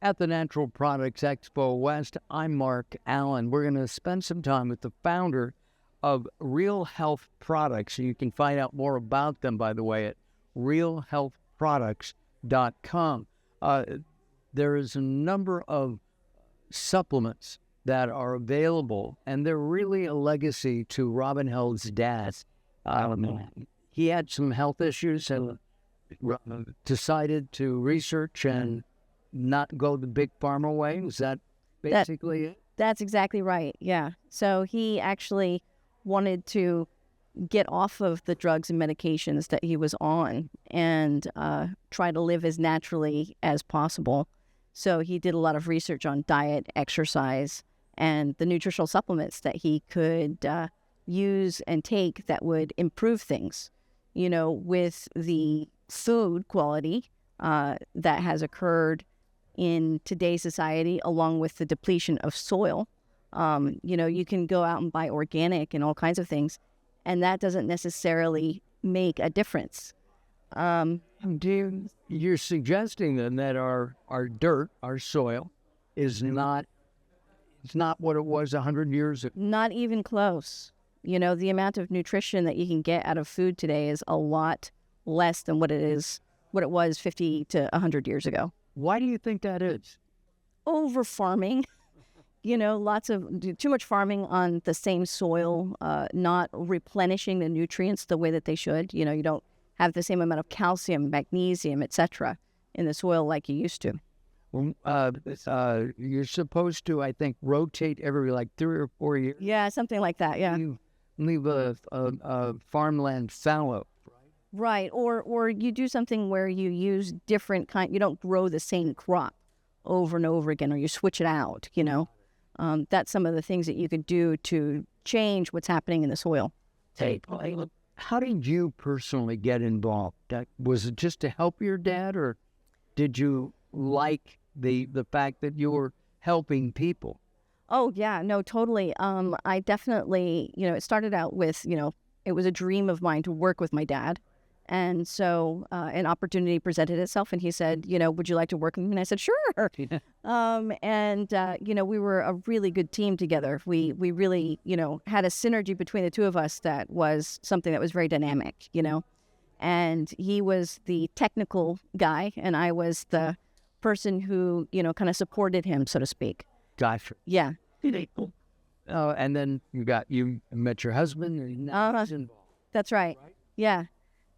At the Natural Products Expo West, I'm Mark Alyn. We're going to spend some time with the founder of Real Health Products. You can find out more about them, by the way, at realhealthproducts.com. There is a number of supplements that are available, and they're really a legacy to Robin Hill's dad. He had some health issues and decided to research and not go the big pharma way. Is that basically it? That's exactly right, yeah. So he actually wanted to get off of the drugs and medications that he was on and try to live as naturally as possible. So he did a lot of research on diet, exercise, and the nutritional supplements that he could use and take that would improve things. You know, with the food quality that has occurred in today's society, along with the depletion of soil, you know, you can go out and buy organic and all kinds of things, and that doesn't necessarily make a difference. You're suggesting then that our dirt, our soil, is not what it was 100 years ago? Not even close. You know, the amount of nutrition that you can get out of food today is a lot less than what it was 50 to 100 years ago. Why do you think that is? Over farming. You know, too much farming on the same soil, not replenishing the nutrients the way that they should. You know, you don't have the same amount of calcium, magnesium, etc. in the soil like you used to. You're supposed to, I think, rotate every 3 or 4 years. Yeah, something like that. Yeah. You leave a farmland fallow. Right, or you do something where you use different you don't grow the same crop over and over again, or you switch it out, you know. That's some of the things that you could do to change what's happening in the soil. How did you personally get involved? Was it just to help your dad, or did you like the fact that you were helping people? Oh, yeah, no, totally. I definitely, you know, it started out with, you know, it was a dream of mine to work with my dad. And so an opportunity presented itself, and he said, you know, would you like to work with me? And I said, sure. Yeah. You know, we were a really good team together. We really, you know, had a synergy between the two of us that was something that was very dynamic, you know. And he was the technical guy, and I was the person who, you know, kind of supported him, so to speak. Gotcha. Yeah. And then you met your husband. And that's right. Yeah.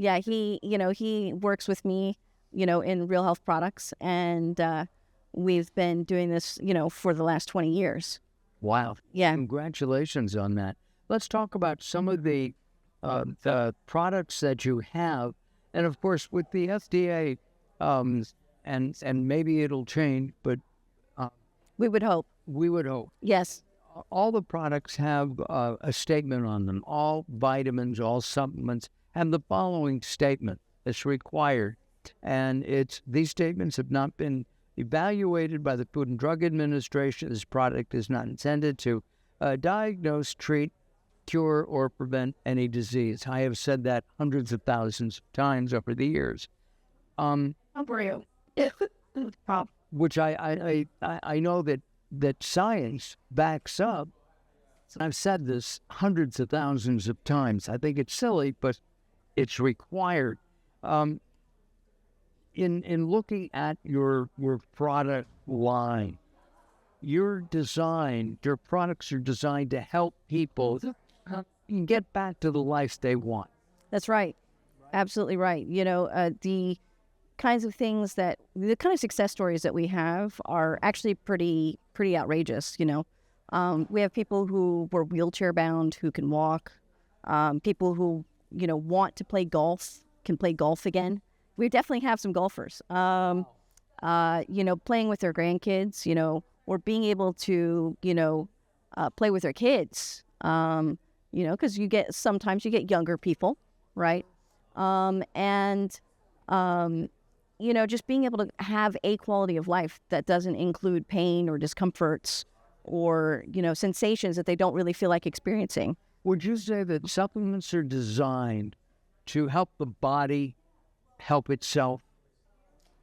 Yeah, he works with me, you know, in Real Health Products, and we've been doing this, you know, for the last 20 years. Wow. Yeah. Congratulations on that. Let's talk about some of the products that you have, and of course with the FDA, and maybe it'll change, but we would hope. We would hope. Yes. All the products have a statement on them. All vitamins, all supplements have the following statement that's required. And these statements have not been evaluated by the Food and Drug Administration. This product is not intended to diagnose, treat, cure, or prevent any disease. I have said that hundreds of thousands of times over the years. Which I know that science backs up. I've said this hundreds of thousands of times. I think it's silly, but it's required. In looking at your product line, your products are designed to help people get back to the life they want. That's right. Absolutely right. You know, the kind of success stories that we have are actually pretty outrageous, you know. We have people who were wheelchair bound who can walk, people who, you know, want to play golf, can play golf again. We definitely have some golfers, you know, playing with their grandkids, you know, or being able to, you know, play with their kids, you know, because sometimes you get younger people, right? You know, just being able to have a quality of life that doesn't include pain or discomforts or, you know, sensations that they don't really feel like experiencing. Would you say that supplements are designed to help the body help itself?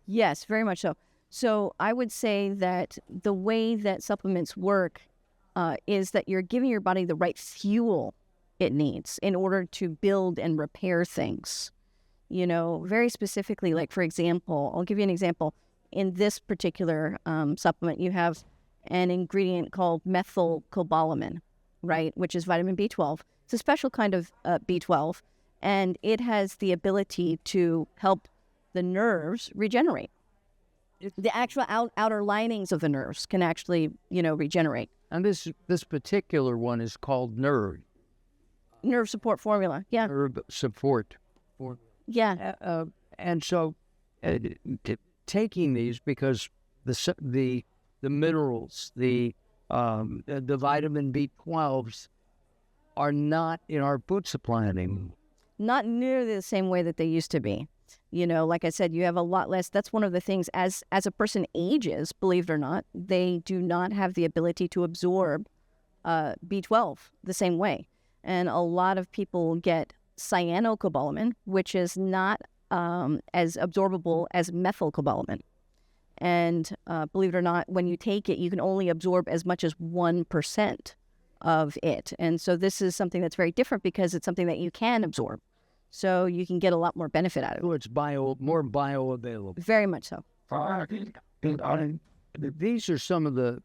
Yes, very much so. So I would say that the way that supplements work is that you're giving your body the right fuel it needs in order to build and repair things. Very specifically, like, for example, I'll give you an example. In this particular supplement, you have an ingredient called methylcobalamin, right, which is vitamin B12. It's a special kind of B12, and it has the ability to help the nerves regenerate. The actual outer linings of the nerves can actually, regenerate. And this particular one is called nerve Support formula. Yeah. nerve support. Yeah. And so, taking these, because the minerals, the vitamin B12s are not in our food supply anymore. Not nearly the same way that they used to be. Like I said, you have a lot less. That's one of the things, as a person ages, believe it or not, they do not have the ability to absorb B12 the same way. And a lot of people get cyanocobalamin, which is not as absorbable as methylcobalamin. And believe it or not, when you take it, you can only absorb as much as 1% of it. And so this is something that's very different because it's something that you can absorb. So you can get a lot more benefit out of it. So it's more bioavailable. Very much so. These are some of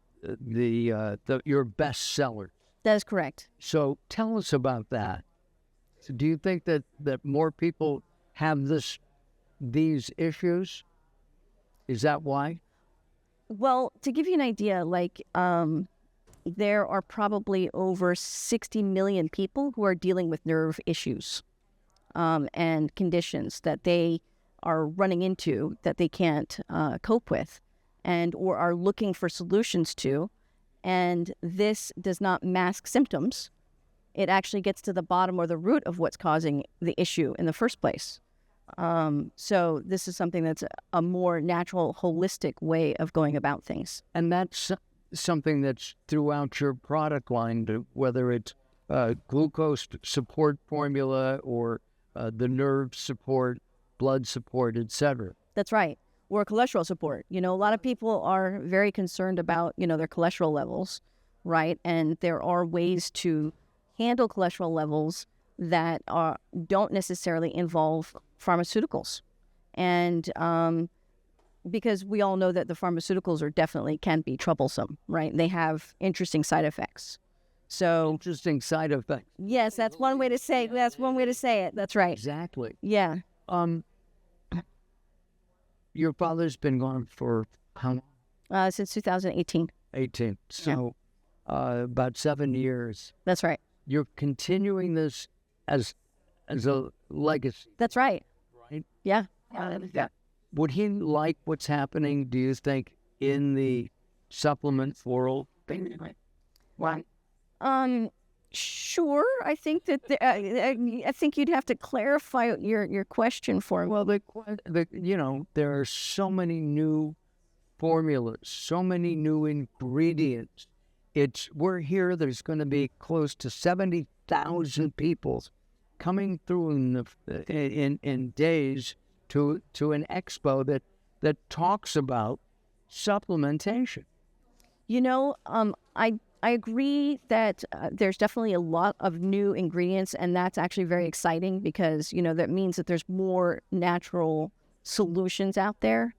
your best sellers. That is correct. So tell us about that. So do you think that more people have these issues? Is that why? Well, to give you an idea, there are probably over 60 million people who are dealing with nerve issues and conditions that they are running into that they can't cope with or are looking for solutions to. And this does not mask symptoms. It actually gets to the bottom or the root of what's causing the issue in the first place. So this is something that's a more natural, holistic way of going about things. And that's something that's throughout your product line, whether it's glucose support formula or the nerve support, blood support, etc. That's right. Or cholesterol support. A lot of people are very concerned about, their cholesterol levels, right? And there are ways to handle cholesterol levels that don't necessarily involve pharmaceuticals. And because we all know that the pharmaceuticals can be troublesome, right? They have interesting side effects. So Interesting side effects. yes, that's one way to say it. That's one way to say it. That's right. Exactly. Yeah. Your father's been gone for how long? Since 2018. 18. So about 7 years. That's right. You're continuing this as a legacy, That's right. right? Yeah. Would he like what's happening, do you think, in the supplement world? Sure. I think that I think you'd have to clarify your question for me. Well, there are so many new formulas, so many new ingredients. We're here. There's going to be close to 70,000 people coming through in days to an expo that talks about supplementation. I agree that there's definitely a lot of new ingredients, and that's actually very exciting because, that means that there's more natural solutions out there.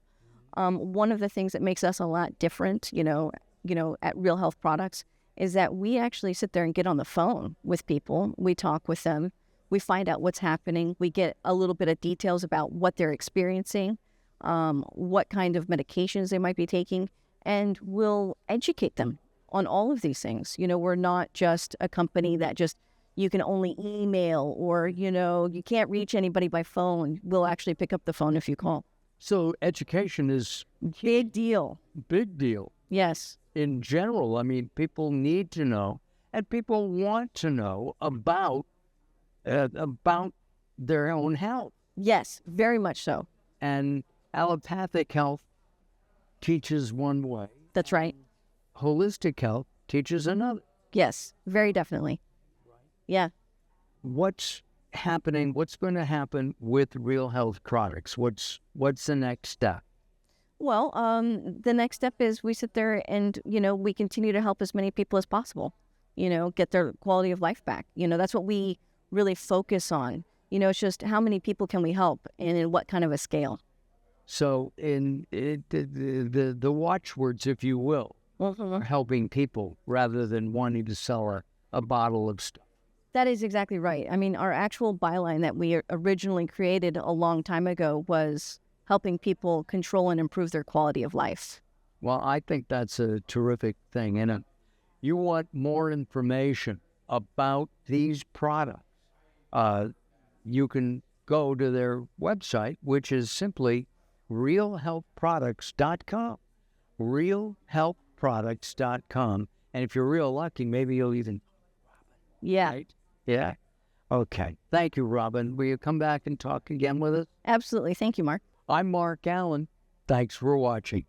One of the things that makes us a lot different, at Real Health Products is that we actually sit there and get on the phone with people. We talk with them. We find out what's happening. We get a little bit of details about what they're experiencing, what kind of medications they might be taking, and we'll educate them on all of these things. We're not just a company that you can only email or, you can't reach anybody by phone. We'll actually pick up the phone if you call. So education is Big deal. big deal. Yes. In general, I mean, people need to know, and people want to know about their own health. Yes, very much so. And allopathic health teaches one way. That's right. Holistic health teaches another. Yes, very definitely. Yeah. What's happening? What's going to happen with Real Health Products? What's the next step? Well, the next step is we sit there and, we continue to help as many people as possible, get their quality of life back. That's what we really focus on. It's just how many people can we help and in what kind of a scale. So the watchwords, if you will, are helping people rather than wanting to sell a bottle of stuff. That is exactly right. I mean, our actual byline that we originally created a long time ago was helping people control and improve their quality of life. Well, I think that's a terrific thing. And you want more information about these products, you can go to their website, which is simply realhealthproducts.com. Realhealthproducts.com. And if you're real lucky, maybe you'll even... Yeah. Right? Yeah. Okay. Thank you, Robin. Will you come back and talk again with us? Absolutely. Thank you, Mark. I'm Mark Alyn. Thanks for watching.